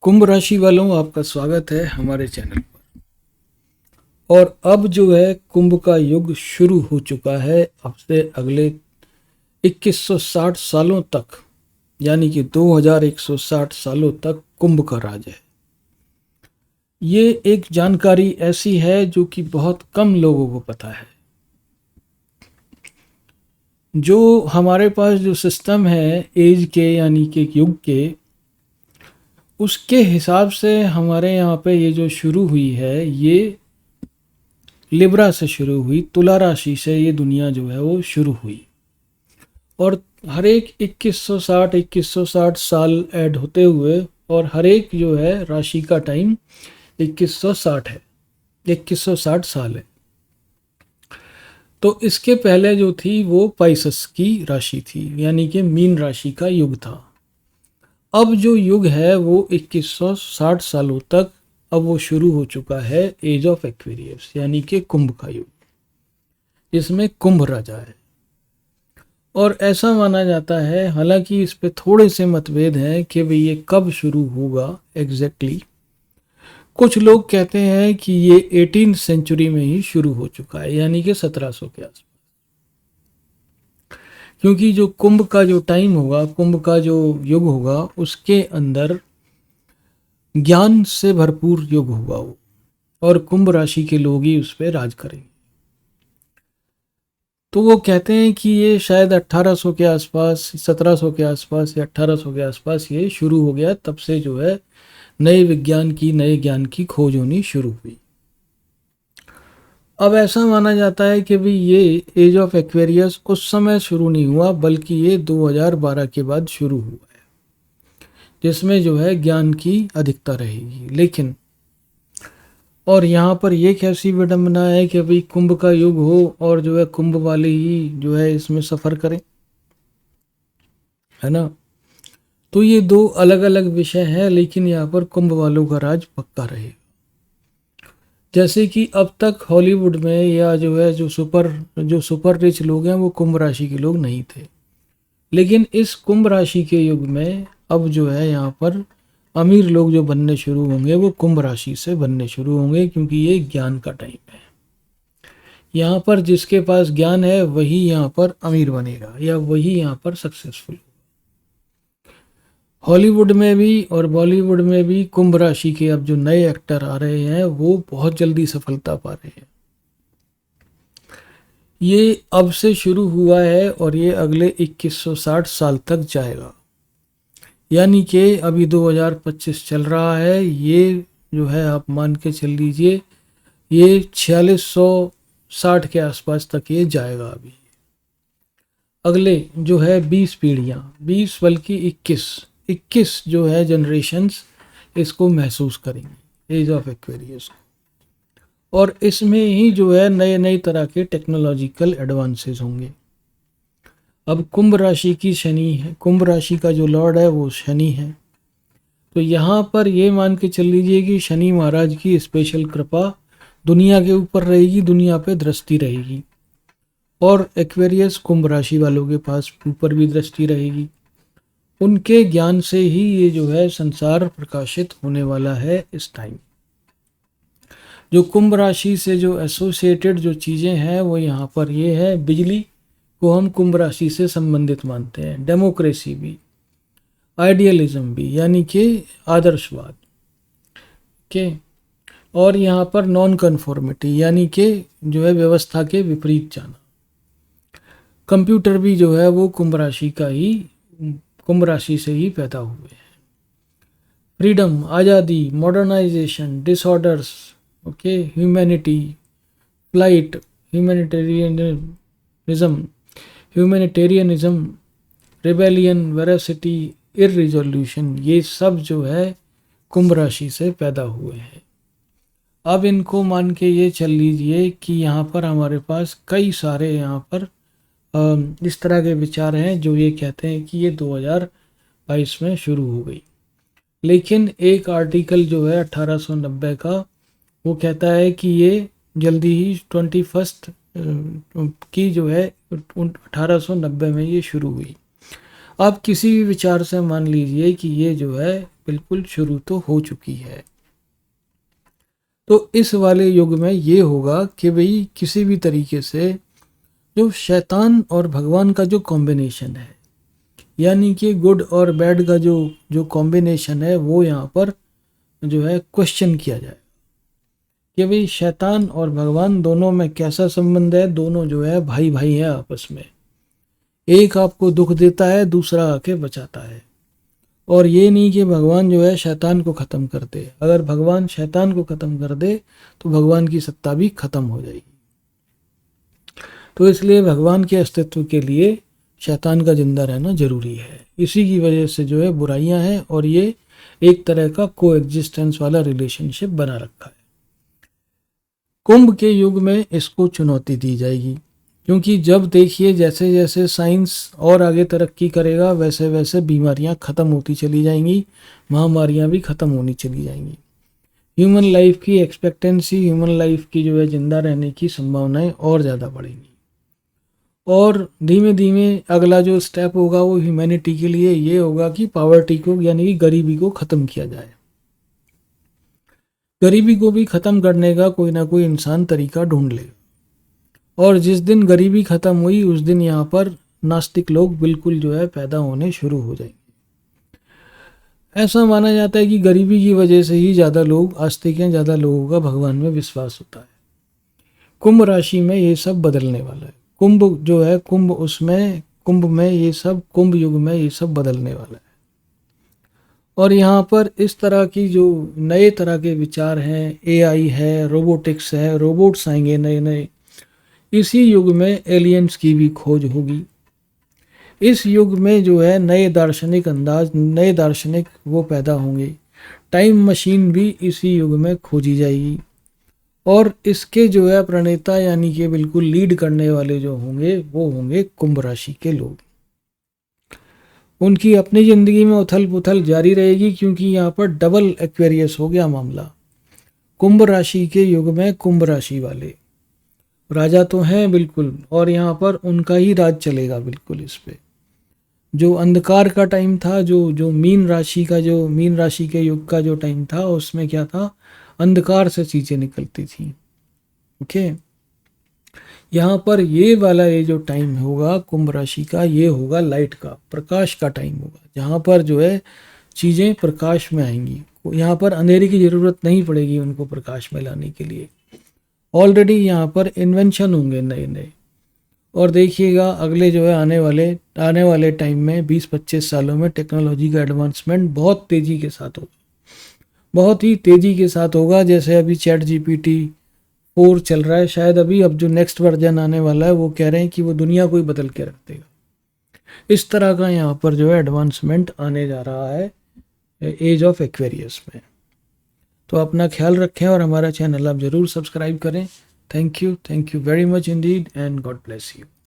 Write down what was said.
कुंभ राशि वालों, आपका स्वागत है हमारे चैनल पर। और अब जो है कुंभ का युग शुरू हो चुका है। अब से अगले 2160 सालों तक, यानी कि 2160 सालों तक कुंभ का राज है। ये एक जानकारी ऐसी है जो कि बहुत कम लोगों को पता है। जो हमारे पास जो सिस्टम है एज के, यानी कि युग के, उसके हिसाब से हमारे यहाँ पे ये जो शुरू हुई है, ये लिब्रा से शुरू हुई, तुला राशि से ये दुनिया जो है वो शुरू हुई। और हर एक 2160 साल ऐड होते हुए, और हर एक जो है राशि का टाइम 2160 है, 2160 साल है। तो इसके पहले जो थी वो पाइसस की राशि थी, यानी कि मीन राशि का युग था। अब जो युग है वो 2160 सालों तक अब वो शुरू हो चुका है एज ऑफ एक्वेरियस, यानी कि कुंभ का युग, जिसमें कुंभ राजा है। और ऐसा माना जाता है, हालांकि इस पे थोड़े से मतभेद हैं कि भाई ये कब शुरू होगा एग्जैक्टली। कुछ लोग कहते हैं कि ये 18th सेंचुरी में ही शुरू हो चुका है, यानी कि 1700 के आसपास। क्योंकि जो कुंभ का जो टाइम होगा, कुंभ का जो युग होगा, उसके अंदर ज्ञान से भरपूर युग होगा वो, और कुंभ राशि के लोग ही उस पर राज करेंगे। तो वो कहते हैं कि ये शायद 1800 के आसपास, 1700 के आसपास या 1800 के आसपास ये शुरू हो गया। तब से जो है नए विज्ञान की, नए ज्ञान की खोज होनी शुरू हुई। अब ऐसा माना जाता है कि भाई ये एज ऑफ एक्वेरियस उस समय शुरू नहीं हुआ, बल्कि ये 2012 के बाद शुरू हुआ है, जिसमें जो है ज्ञान की अधिकता रहेगी। लेकिन और यहाँ पर ये कैसी विडंबना है कि भाई कुंभ का युग हो और जो है कुंभ वाले ही जो है इसमें सफ़र करें, है ना। तो ये दो अलग अलग विषय हैं, लेकिन यहाँ पर कुंभ वालों का राज पक्का रहेगा। जैसे कि अब तक हॉलीवुड में या जो है जो सुपर रिच लोग हैं वो कुंभ राशि के लोग नहीं थे। लेकिन इस कुंभ राशि के युग में अब जो है यहाँ पर अमीर लोग जो बनने शुरू होंगे वो कुंभ राशि से बनने शुरू होंगे, क्योंकि ये ज्ञान का टाइम है। यहाँ पर जिसके पास ज्ञान है वही यहाँ पर अमीर बनेगा, या वही यहाँ पर सक्सेसफुल। हॉलीवुड में भी और बॉलीवुड में भी कुंभ राशि के अब जो नए एक्टर आ रहे हैं वो बहुत जल्दी सफलता पा रहे हैं। ये अब से शुरू हुआ है और ये अगले 2160 साल तक जाएगा। यानी कि अभी 2025 चल रहा है, ये जो है आप मान के चल लीजिए ये 4660 के आसपास तक ये जाएगा। अभी अगले जो है 20 पीढ़ियाँ, 20 बल्कि 21 जो है जनरेशन्स इसको महसूस करेंगी, एज ऑफ एक्वेरियस को। और इसमें ही जो है नए नए तरह के टेक्नोलॉजिकल एडवांसेस होंगे। अब कुंभ राशि की शनि है, कुंभ राशि का जो लॉर्ड है वो शनि है। तो यहाँ पर ये मान के चल लीजिए कि शनि महाराज की स्पेशल कृपा दुनिया के ऊपर रहेगी, दुनिया पे दृष्टि रहेगी। और एक्वेरियस कुंभ राशि वालों के पास ऊपर भी दृष्टि रहेगी। उनके ज्ञान से ही ये जो है संसार प्रकाशित होने वाला है इस टाइम। जो कुंभ राशि से जो एसोसिएटेड जो चीज़ें हैं वो यहाँ पर ये है, बिजली को हम कुंभ राशि से संबंधित मानते हैं, डेमोक्रेसी भी, आइडियलिज्म भी, यानी कि आदर्शवाद के, और यहाँ पर नॉन कन्फॉर्मिटी, यानी कि जो है व्यवस्था के विपरीत जाना। कंप्यूटर भी जो है वो कुंभ राशि का ही, कुंभ राशि से ही पैदा हुए हैं। फ्रीडम, आज़ादी, modernisation, disorders, okay, humanity, flight, humanitarianism, rebellion, veracity, irresolution, ये सब जो है कुंभ राशि से पैदा हुए हैं। अब इनको मान के ये चल लीजिए कि यहाँ पर हमारे पास कई सारे यहाँ पर इस तरह के विचार हैं जो ये कहते हैं कि ये 2022 में शुरू हो गई। लेकिन एक आर्टिकल जो है 1890 का, वो कहता है कि ये जल्दी ही 21st की जो है 1890 में ये शुरू हुई। आप किसी भी विचार से मान लीजिए कि ये जो है बिल्कुल शुरू तो हो चुकी है। तो इस वाले युग में ये होगा कि भाई किसी भी तरीके से जो शैतान और भगवान का जो कॉम्बिनेशन है, यानी कि गुड और बैड का जो जो कॉम्बिनेशन है, वो यहाँ पर जो है क्वेश्चन किया जाए कि भाई शैतान और भगवान दोनों में कैसा संबंध है। दोनों जो है भाई भाई हैं आपस में, एक आपको दुख देता है, दूसरा आके बचाता है। और ये नहीं कि भगवान जो है शैतान को ख़त्म कर दे। अगर भगवान शैतान को ख़त्म कर दे तो भगवान की सत्ता भी ख़त्म हो जाएगी। तो इसलिए भगवान के अस्तित्व के लिए शैतान का जिंदा रहना जरूरी है। इसी की वजह से जो है बुराइयां हैं और ये एक तरह का को एग्जिस्टेंस वाला रिलेशनशिप बना रखा है। कुंभ के युग में इसको चुनौती दी जाएगी, क्योंकि जब देखिए जैसे जैसे साइंस और आगे तरक्की करेगा वैसे वैसे बीमारियां ख़त्म होती चली जाएंगी, महामारियां भी ख़त्म होनी चली जाएंगी। ह्यूमन लाइफ की एक्सपेक्टेंसी, ह्यूमन लाइफ की जो है जिंदा रहने की संभावनाएं और ज़्यादा बढ़ेंगी। और धीमे धीमे अगला जो स्टेप होगा वो ह्यूमैनिटी के लिए ये होगा कि पॉवर्टी को यानी कि गरीबी को ख़त्म किया जाए। गरीबी को भी ख़त्म करने का कोई ना कोई इंसान तरीका ढूंढ लेगा। और जिस दिन गरीबी ख़त्म हुई उस दिन यहाँ पर नास्तिक लोग बिल्कुल जो है पैदा होने शुरू हो जाएंगे। ऐसा माना जाता है कि गरीबी की वजह से ही ज़्यादा लोग आस्तिक हैं, ज़्यादा लोगों का भगवान में विश्वास होता है। कुंभ राशि में ये सब बदलने वाला है। कुंभ जो है कुंभ में ये सब, कुंभ युग में ये सब बदलने वाला है। और यहाँ पर इस तरह की जो नए तरह के विचार हैं, एआई है, रोबोटिक्स है, रोबोट्स आएंगे नए नए। इसी युग में एलियंस की भी खोज होगी। इस युग में जो है नए दार्शनिक वो पैदा होंगे। टाइम मशीन भी इसी युग में खोजी जाएगी। और इसके जो है प्रणेता यानी कि बिल्कुल लीड करने वाले जो होंगे वो होंगे कुंभ राशि के लोग। उनकी अपनी ज़िंदगी में उथल पुथल जारी रहेगी, क्योंकि यहाँ पर डबल एक्वेरियस हो गया मामला। कुंभ राशि के युग में कुंभ राशि वाले राजा तो हैं बिल्कुल, और यहाँ पर उनका ही राज चलेगा बिल्कुल इस पे। जो अंधकार का टाइम था, जो मीन राशि के युग का जो टाइम था, उसमें क्या था, अंधकार से चीज़ें निकलती थी। ओके, यहाँ पर ये वाला ये जो टाइम होगा कुंभ राशि का, ये होगा लाइट का, प्रकाश का टाइम होगा, जहाँ पर जो है चीज़ें प्रकाश में आएंगी। यहाँ पर अंधेरे की ज़रूरत नहीं पड़ेगी उनको प्रकाश में लाने के लिए। ऑलरेडी यहाँ पर इन्वेंशन होंगे नए नए। और देखिएगा अगले जो है आने वाले टाइम में 20-25 सालों में टेक्नोलॉजी का एडवांसमेंट बहुत तेज़ी के साथ होगा, बहुत ही तेज़ी के साथ होगा। जैसे अभी ChatGPT 4 चल रहा है, शायद अब जो नेक्स्ट वर्जन आने वाला है वो कह रहे हैं कि वो दुनिया को ही बदल के रख देगा। इस तरह का यहाँ पर जो है एडवांसमेंट आने जा रहा है एज ऑफ एक्वेरियस में। तो अपना ख्याल रखें और हमारा चैनल आप ज़रूर सब्सक्राइब करें। Thank you very much Indeed and God bless you.